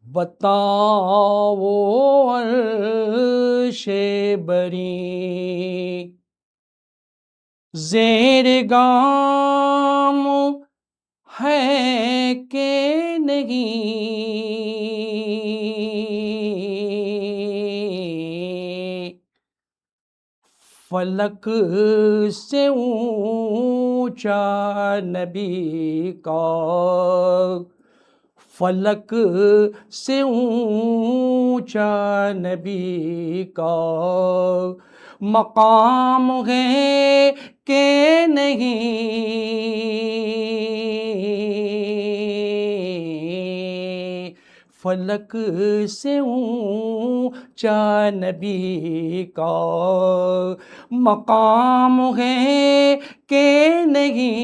बताओ अर्शे बरी ज़ेर गाम है कि नहीं। फलक से ऊंचा नबी का, फलक से ऊंचा नबी का मकाम है कि नहीं। फलक से ऊंचा नबी का मकाम है कि नहीं।